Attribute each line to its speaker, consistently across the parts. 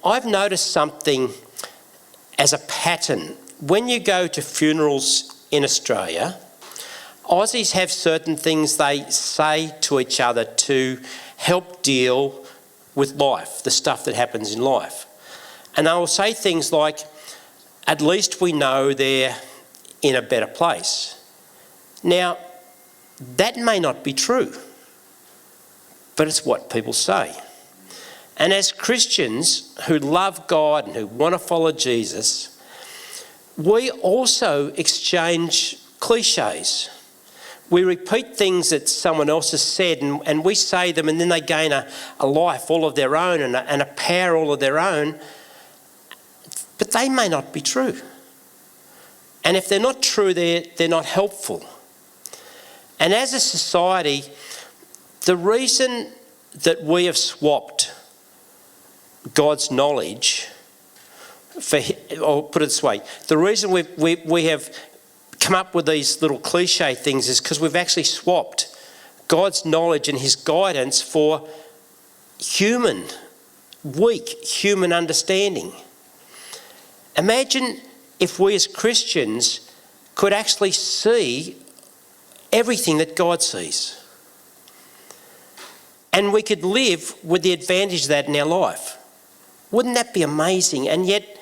Speaker 1: I've noticed something as a pattern. When you go to funerals in Australia, Aussies have certain things they say to each other to help deal with life, the stuff that happens in life. And they will say things like, at least we know they're in a better place. Now, that may not be true, but it's what people say. And as Christians who love God and who want to follow Jesus, we also exchange cliches. We repeat things that someone else has said and we say them, and then they gain a life all of their own and a power all of their own. But they may not be true. And if they're not true, they're not helpful. And as a society, the reason that we have swapped God's knowledge for, or put it this way, the reason we have come up with these little cliche things is because we've actually swapped God's knowledge and his guidance for weak human understanding. Imagine if we as Christians could actually see everything that God sees. And we could live with the advantage of that in our life. Wouldn't that be amazing? And yet,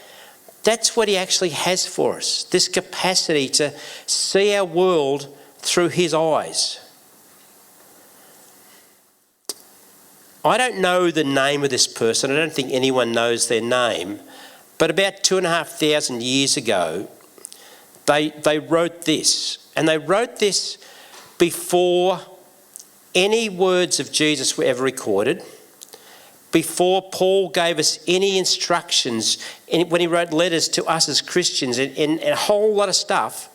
Speaker 1: that's what he actually has for us, this capacity to see our world through his eyes. I don't know the name of this person. I don't think anyone knows their name. But about 2,500 years ago, they wrote this. And they wrote this before any words of Jesus were ever recorded, before Paul gave us any instructions, when he wrote letters to us as Christians and a whole lot of stuff,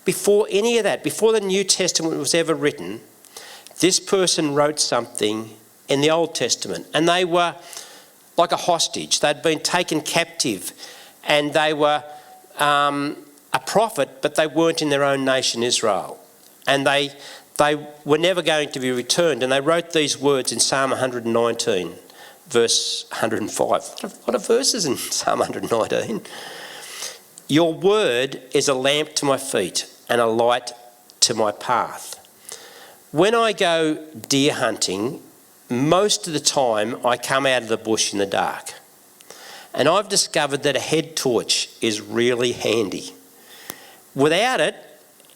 Speaker 1: before any of that, before the New Testament was ever written, this person wrote something in the Old Testament. And they were like a hostage. They'd been taken captive and they were a prophet, but they weren't in their own nation, Israel. And they were never going to be returned. And they wrote these words in Psalm 119, verse 105. What are verses in Psalm 119? Your word is a lamp to my feet and a light to my path. When I go deer hunting, most of the time I come out of the bush in the dark. And I've discovered that a head torch is really handy. Without it,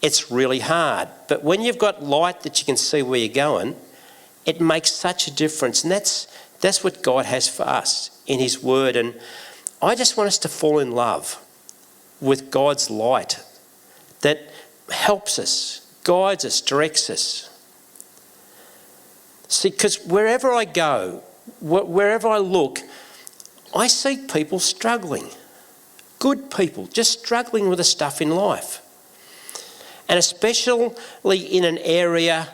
Speaker 1: it's really hard. But when you've got light that you can see where you're going, it makes such a difference. And that's what God has for us in his word. And I just want us to fall in love with God's light that helps us, guides us, directs us. See, because wherever I go, wherever I look, I see people struggling. Good people, just struggling with the stuff in life. And especially in an area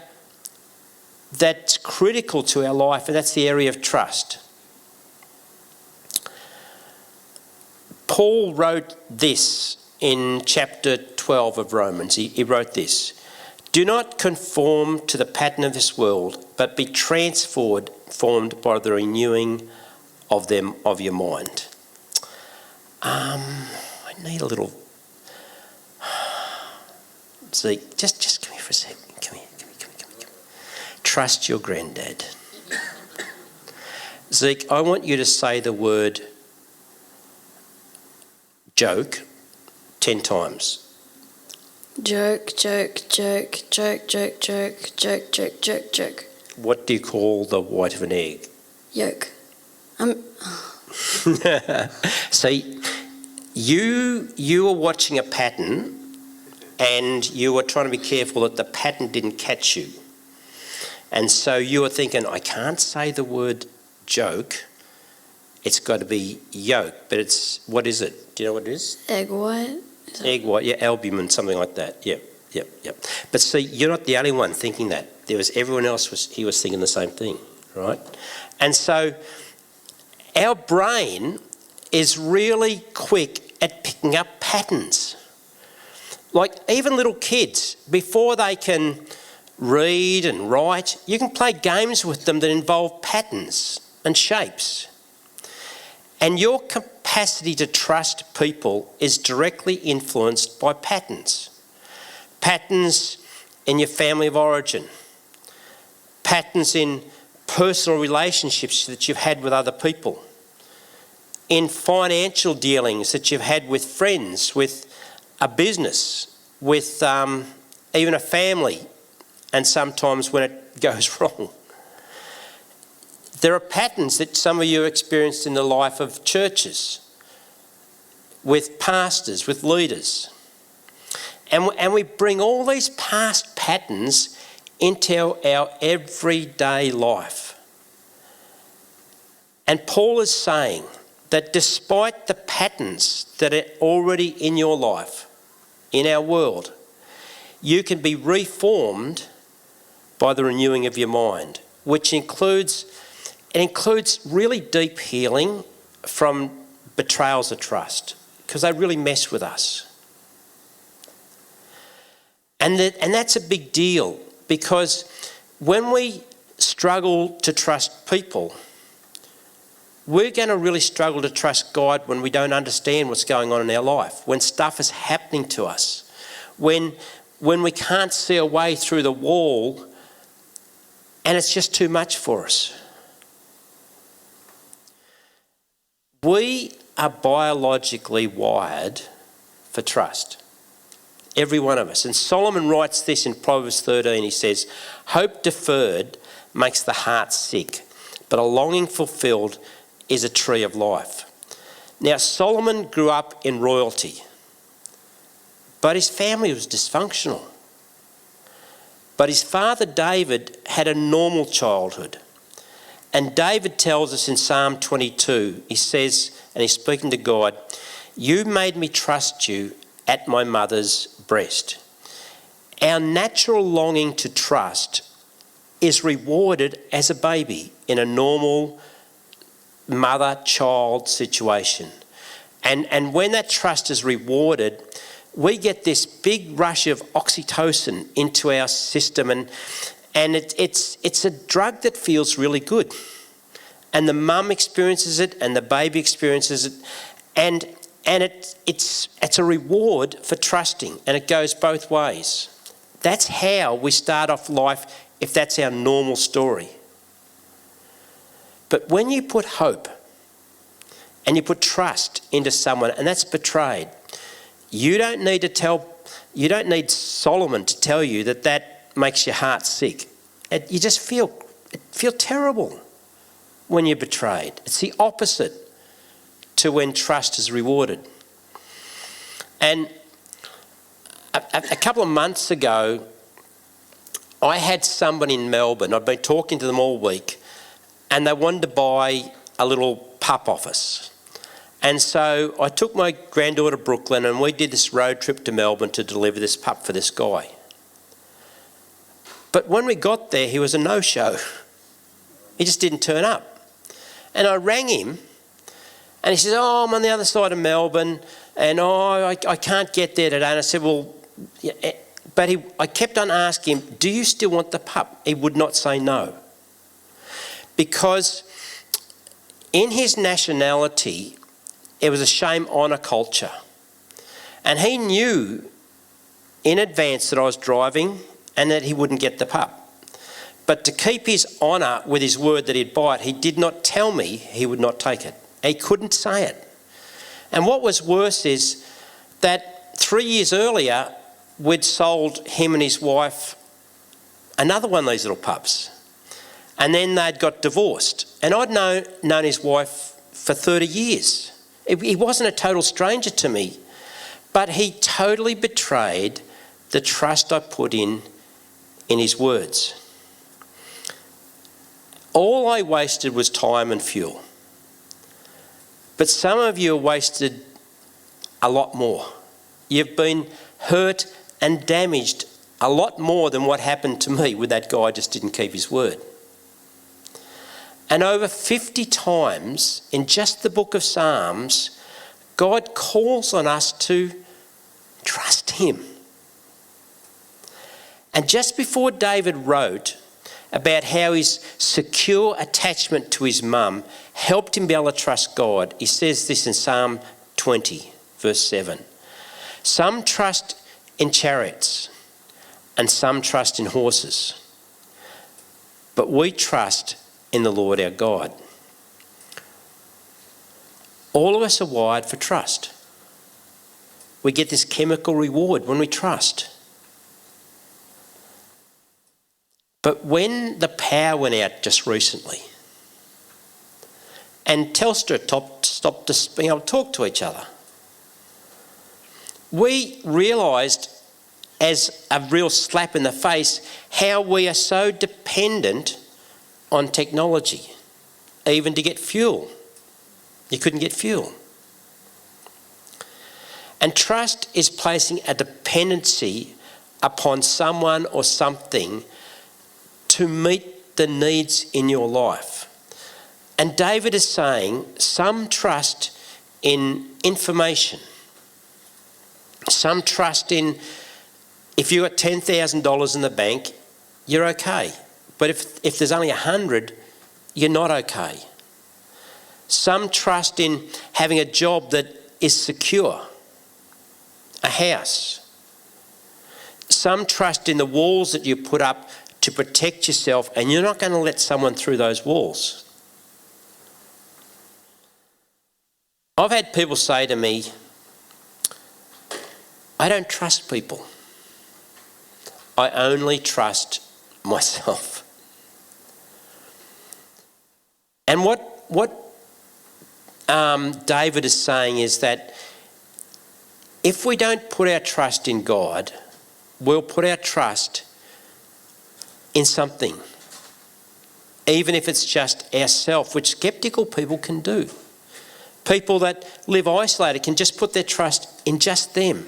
Speaker 1: that's critical to our life, and that's the area of trust. Paul wrote this in chapter 12 of Romans. He wrote this: do not conform to the pattern of this world, but be transformed by the renewing of your mind. I need a little... Zeke, just come here for a second. Come here. Trust your granddad. Zeke, I want you to say the word joke 10 times.
Speaker 2: Joke, joke, joke, joke, joke, joke, joke, joke, joke, joke.
Speaker 1: What do you call the white of an egg?
Speaker 2: Yolk.
Speaker 1: See, you were watching a pattern and you were trying to be careful that the pattern didn't catch you. And so you were thinking, I can't say the word joke. It's got to be yolk. But it's, what is it? Do you know what it is?
Speaker 2: Egg white.
Speaker 1: Egg white, yeah, albumin, something like that. Yep. But see, you're not the only one thinking that. There was everyone else, he was thinking the same thing, right? And so our brain is really quick at picking up patterns. Like even little kids, before they can read and write, you can play games with them that involve patterns and shapes. And your capacity to trust people is directly influenced by patterns. Patterns in your family of origin. Patterns in personal relationships that you've had with other people. In financial dealings that you've had with friends, with a business, with even a family, and sometimes when it goes wrong. There are patterns that some of you experienced in the life of churches, with pastors, with leaders. And we bring all these past patterns into our everyday life. And Paul is saying that despite the patterns that are already in your life, in our world, you can be reformed by the renewing of your mind, which includes really deep healing from betrayals of trust, because they really mess with us. And that's a big deal, because when we struggle to trust people, we're going to really struggle to trust God when we don't understand what's going on in our life, when stuff is happening to us, when we can't see a way through the wall and it's just too much for us. We are biologically wired for trust. Every one of us. And Solomon writes this in Proverbs 13. He says, "Hope deferred makes the heart sick, but a longing fulfilled is a tree of life." Now, Solomon grew up in royalty, but his family was dysfunctional. But his father David had a normal childhood. And David tells us in Psalm 22, he says, and he's speaking to God, "You made me trust you at my mother's breast." Our natural longing to trust is rewarded as a baby in a normal mother-child situation. And when that trust is rewarded, we get this big rush of oxytocin into our system, and it's a drug that feels really good. And the mum experiences it, and the baby experiences it, and it's a reward for trusting, and it goes both ways. That's how we start off life, if that's our normal story. But when you put hope and you put trust into someone, and that's betrayed, you don't need Solomon to tell you that makes your heart sick. You just feel terrible when you're betrayed. It's the opposite to when trust is rewarded. And a couple of months ago, I had someone in Melbourne, I'd been talking to them all week, and they wanted to buy a little pup off us. And so I took my granddaughter Brooklyn, and we did this road trip to Melbourne to deliver this pup for this guy. But when we got there, he was a no-show. He just didn't turn up. And I rang him, and he says, "Oh, I'm on the other side of Melbourne, and I can't get there today." And I said, "Well," but I kept on asking him, "Do you still want the pup?" He would not say no. Because in his nationality, it was a shame-honour culture. And he knew in advance that I was driving and that he wouldn't get the pup. But to keep his honour with his word that he'd buy it, he did not tell me he would not take it. He couldn't say it. And what was worse is that 3 years earlier, we'd sold him and his wife another one of these little pups. And then they'd got divorced. And I'd known his wife for 30 years. He wasn't a total stranger to me, but he totally betrayed the trust I put in his words. All I wasted was time and fuel. But some of you have wasted a lot more. You've been hurt and damaged a lot more than what happened to me with that guy just didn't keep his word. And over 50 times in just the book of Psalms, God calls on us to trust him. And just before David wrote, about how his secure attachment to his mum helped him be able to trust God. He says this in Psalm 20, verse 7. Some trust in chariots and some trust in horses, but we trust in the Lord our God. All of us are wired for trust. We get this chemical reward when we trust. But when the power went out just recently and Telstra stopped us being able to talk to each other, we realised as a real slap in the face how we are so dependent on technology, even to get fuel. You couldn't get fuel. And trust is placing a dependency upon someone or something to meet the needs in your life. And David is saying some trust in information. Some trust in, if you've got $10,000 in the bank, you're okay. But if there's only 100, you're not okay. Some trust in having a job that is secure, a house. Some trust in the walls that you put up to protect yourself, and you're not going to let someone through those walls. I've had people say to me, I don't trust people. I only trust myself. And what David is saying is that if we don't put our trust in God, we'll put our trust in something, even if it's just ourselves, which sceptical people can do. People that live isolated can just put their trust in just them.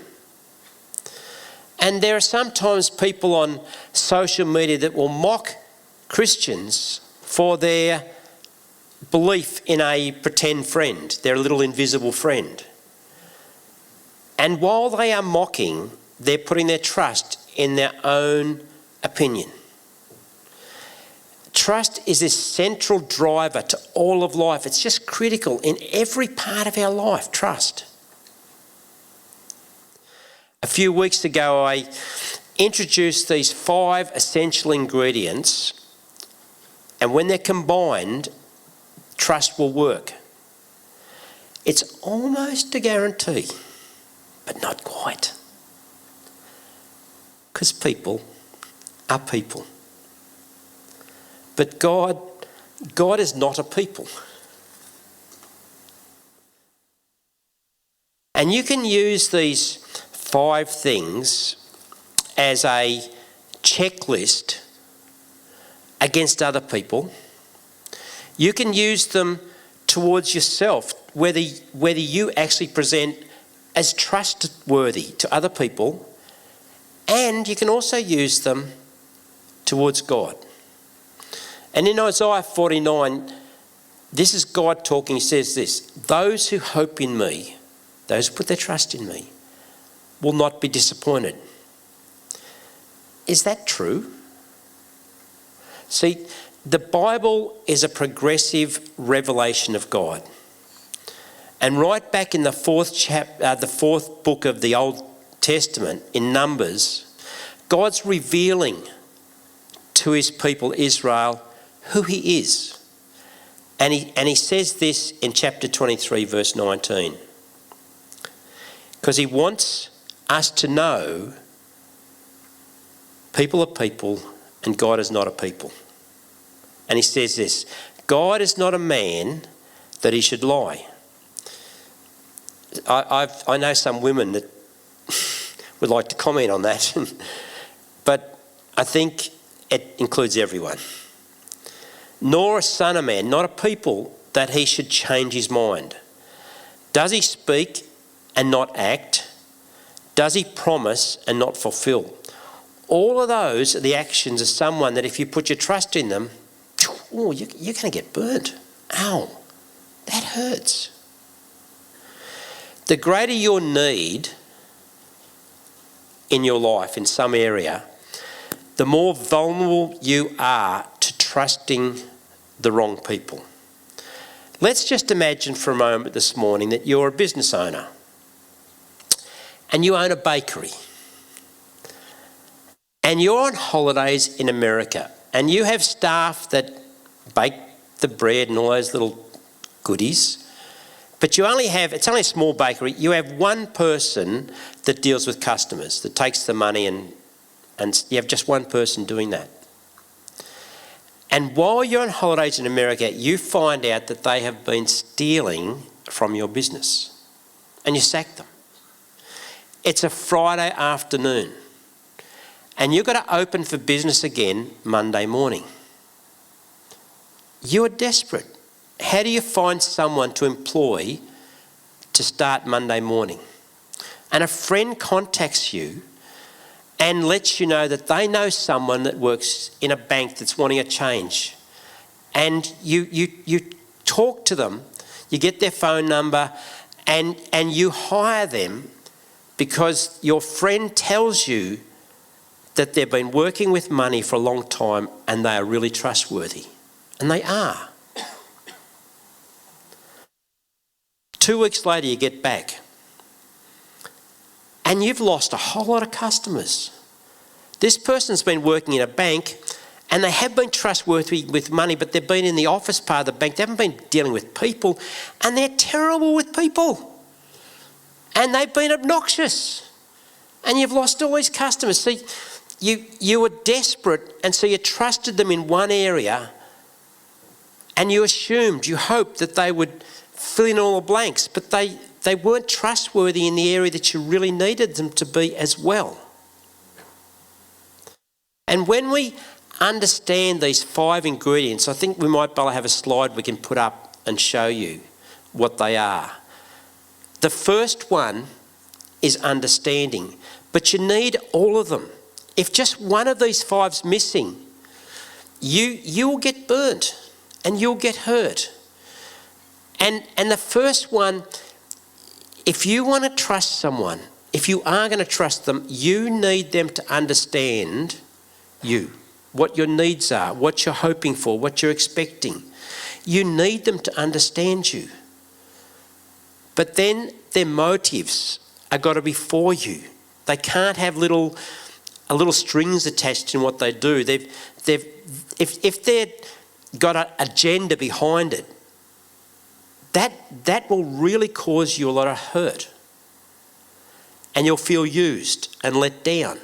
Speaker 1: And there are sometimes people on social media that will mock Christians for their belief in a pretend friend, their little invisible friend. And while they are mocking, they're putting their trust in their own opinion. Trust is this central driver to all of life. It's just critical in every part of our life, trust. A few weeks ago, I introduced these 5 essential ingredients, and when they're combined, trust will work. It's almost a guarantee, but not quite. Because people are people. But God is not a people. And you can use these 5 things as a checklist against other people. You can use them towards yourself, whether you actually present as trustworthy to other people, and you can also use them towards God. And in Isaiah 49, this is God talking. He says this, those who hope in me, those who put their trust in me, will not be disappointed. Is that true? See, the Bible is a progressive revelation of God. And right back in the fourth book of the Old Testament, in Numbers, God's revealing to his people Israel who he is. And he says this in chapter 23, verse 19. Because he wants us to know people are people and God is not a people. And he says this, God is not a man that he should lie. I know some women that would like to comment on that, but I think it includes everyone. Nor a son of man, not a people, that he should change his mind. Does he speak and not act? Does he promise and not fulfill? All of those are the actions of someone that if you put your trust in them, you're going to get burnt. Ow, that hurts. The greater your need in your life in some area, the more vulnerable you are to trusting the wrong people. Let's just imagine for a moment this morning that you're a business owner and you own a bakery and you're on holidays in America and you have staff that bake the bread and all those little goodies, but it's only a small bakery. You have one person that deals with customers, that takes the money, and you have just one person doing that. And while you're on holidays in America, you find out that they have been stealing from your business and you sack them. It's a Friday afternoon and you've got to open for business again Monday morning. You're desperate. How do you find someone to employ to start Monday morning? And a friend contacts you and lets you know that they know someone that works in a bank that's wanting a change. And you talk to them, you get their phone number, and you hire them because your friend tells you that they've been working with money for a long time and they are really trustworthy. And they are. 2 weeks later, you get back and you've lost a whole lot of customers. This person's been working in a bank and they have been trustworthy with money, but they've been in the office part of the bank. They haven't been dealing with people, and they're terrible with people. And they've been obnoxious. And you've lost all these customers. See, you were desperate, and so you trusted them in one area, and you hoped that they would fill in all the blanks, but they weren't trustworthy in the area that you really needed them to be as well. And when we understand these 5 ingredients, I think we might be able to have a slide we can put up and show you what they are. The first one is understanding, but you need all of them. If just one of these 5's missing, you will get burnt and you'll get hurt. And the first one, if you want to trust someone, if you are going to trust them, you need them to understand you, what your needs are, what you're hoping for, what you're expecting. You need them to understand you. But then their motives are got to be for you. They can't have little strings attached in what they do. If they've got an agenda behind it, that will really cause you a lot of hurt. And you'll feel used and let down.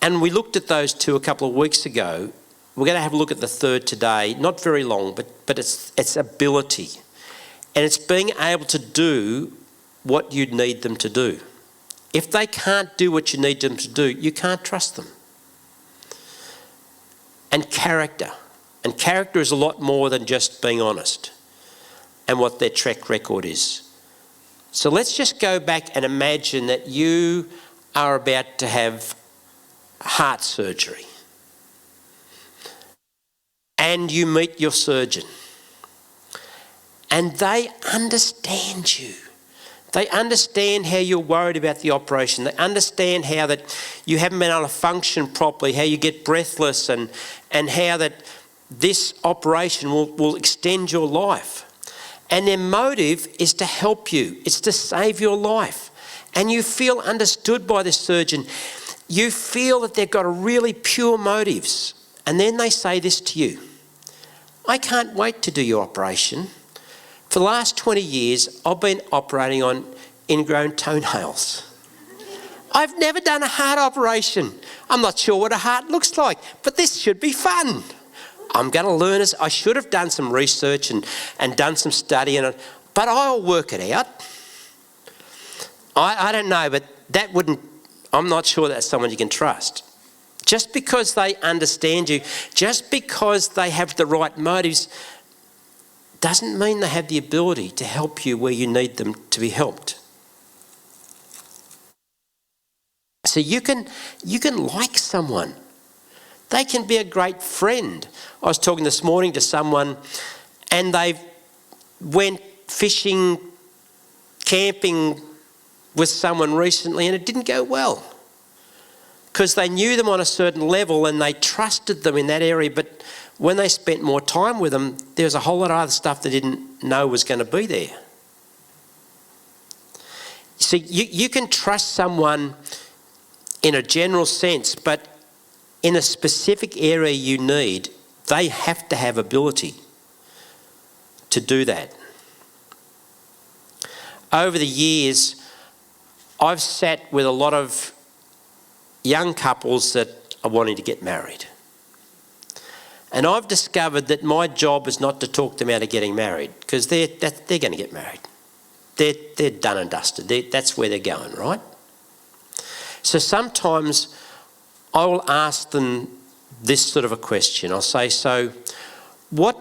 Speaker 1: And we looked at those 2 a couple of weeks ago. We're going to have a look at the 3rd today. Not very long, but it's ability. And it's being able to do what you need them to do. If they can't do what you need them to do, you can't trust them. And character. And character is a lot more than just being honest and what their track record is. So let's just go back and imagine that you are about to have heart surgery. And you meet your surgeon. And they understand you. They understand how you're worried about the operation. They understand how that you haven't been able to function properly, how you get breathless, and how that this operation will extend your life. And their motive is to help you. It's to save your life. And you feel understood by the surgeon. You feel that they've got really pure motives. And then they say this to you: I can't wait to do your operation. For the last 20 years, I've been operating on ingrown toenails. I've never done a heart operation. I'm not sure what a heart looks like, but this should be fun. I'm going to learn as I should have done some research and done some study, but I'll work it out. I don't know, but I'm not sure that's someone you can trust. Just because they understand you, just because they have the right motives, doesn't mean they have the ability to help you where you need them to be helped. So you can like someone. They can be a great friend. I was talking this morning to someone and they went fishing, camping with someone recently and it didn't go well because they knew them on a certain level and they trusted them in that area. But when they spent more time with them, there was a whole lot of other stuff they didn't know was going to be there. See, you can trust someone in a general sense, but in a specific area you need, they have to have ability to do that. Over the years, I've sat with a lot of young couples that are wanting to get married. And I've discovered that my job is not to talk them out of getting married, because they're going to get married. They're done and dusted. That's where they're going, right? So sometimes I will ask them this sort of a question. I'll say, so what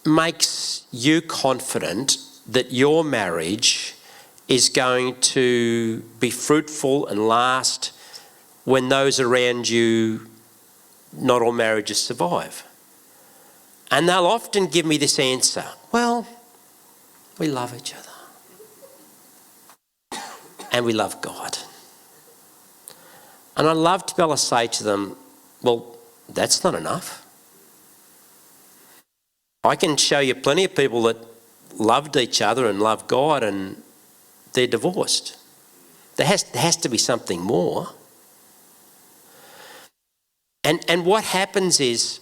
Speaker 1: makes you confident that your marriage is going to be fruitful and last when those around you, not all marriages survive? And they'll often give me this answer: well, we love each other and we love God. And I love to be able to say to them, well, that's not enough. I can show you plenty of people that loved each other and loved God and they're divorced. There has to be something more. And what happens is,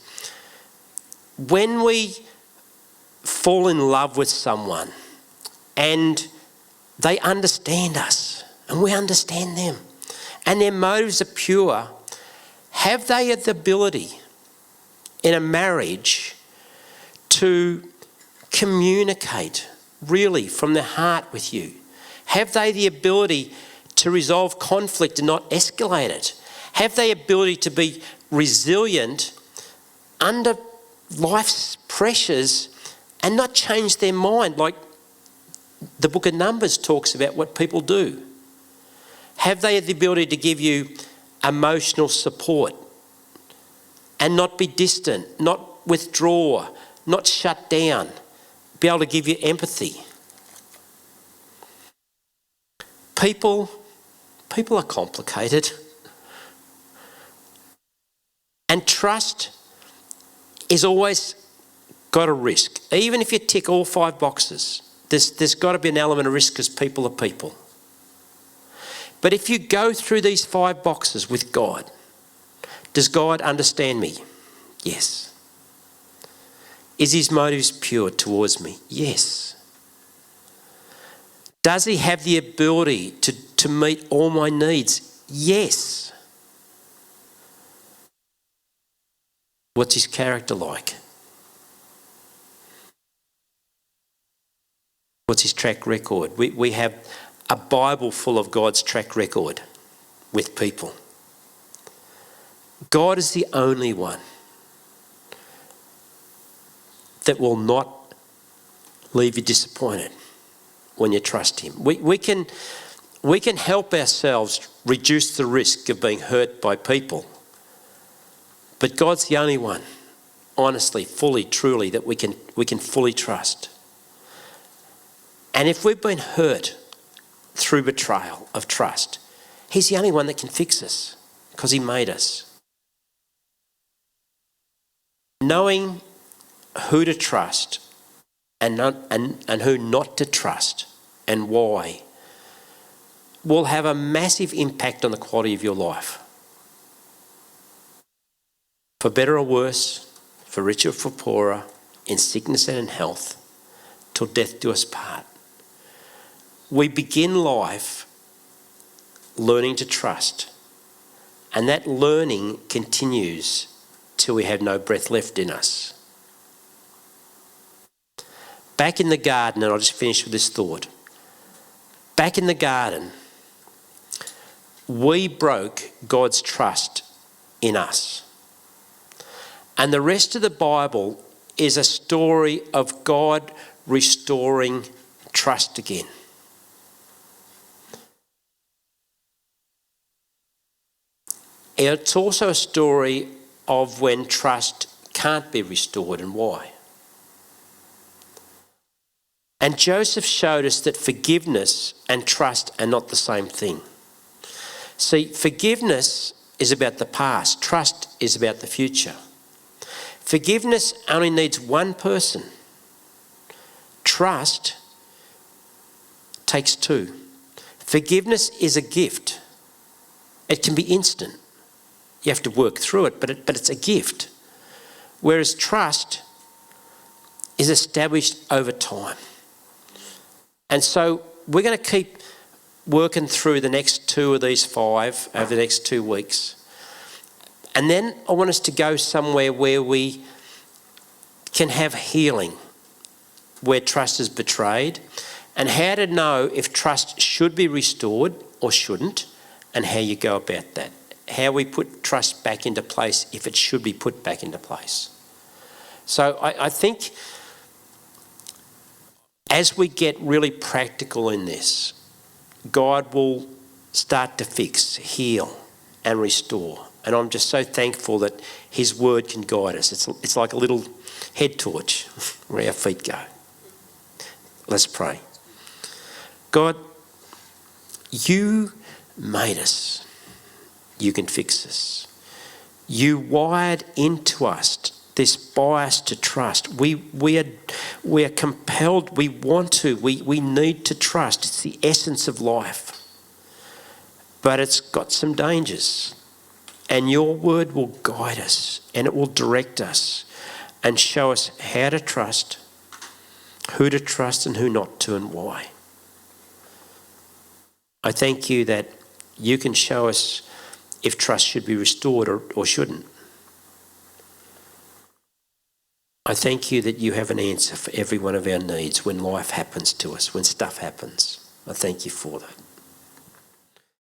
Speaker 1: when we fall in love with someone and they understand us and we understand them and their motives are pure, have they the ability in a marriage to communicate really from their heart with you? Have they the ability to resolve conflict and not escalate it? Have they the ability to be resilient under life's pressures and not change their mind, like the book of Numbers talks about what people do? Have they the ability to give you emotional support and not be distant, not withdraw, not shut down, be able to give you empathy? People are complicated. And trust is always got a risk. Even if you tick all 5 boxes, there's got to be an element of risk, because people are people. But if you go through these 5 boxes with God, does God understand me? Yes. Is his motives pure towards me? Yes. Does he have the ability to meet all my needs? Yes. What's his character like? What's his track record? We have a Bible full of God's track record with people. God is the only one that will not leave you disappointed when you trust him. We can help ourselves reduce the risk of being hurt by people. But God's the only one, honestly, fully, truly, that we can fully trust. And if we've been hurt through betrayal of trust, he's the only one that can fix us, because he made us. Knowing who to trust and who not to trust and why will have a massive impact on the quality of your life. For better or worse, for richer or for poorer, in sickness and in health, till death do us part. We begin life learning to trust, and that learning continues till we have no breath left in us. Back in the garden, and I'll just finish with this thought. Back in the garden, we broke God's trust in us. And the rest of the Bible is a story of God restoring trust again. It's also a story of when trust can't be restored and why. And Joseph showed us that forgiveness and trust are not the same thing. See, forgiveness is about the past. Trust is about the future. Forgiveness only needs one person. Trust takes two. Forgiveness is a gift. It can be instant. You have to work through it, but it's a gift. Whereas trust is established over time. And so we're going to keep working through the next 2 of these 5 over the next 2 weeks. And then I want us to go somewhere where we can have healing, where trust is betrayed, and how to know if trust should be restored or shouldn't, and how you go about that. How we put trust back into place if it should be put back into place. So I think as we get really practical in this, God will start to fix, heal and restore. And I'm just so thankful that his word can guide us. It's like a little head torch where our feet go. Let's pray. God, you made us. You can fix us. You wired into us this bias to trust. We are compelled, we want to, we need to trust. It's the essence of life. But it's got some dangers. And your word will guide us and it will direct us and show us how to trust, who to trust and who not to, and why. I thank you that you can show us if trust should be restored or shouldn't. I thank you that you have an answer for every one of our needs when life happens to us, when stuff happens. I thank you for that.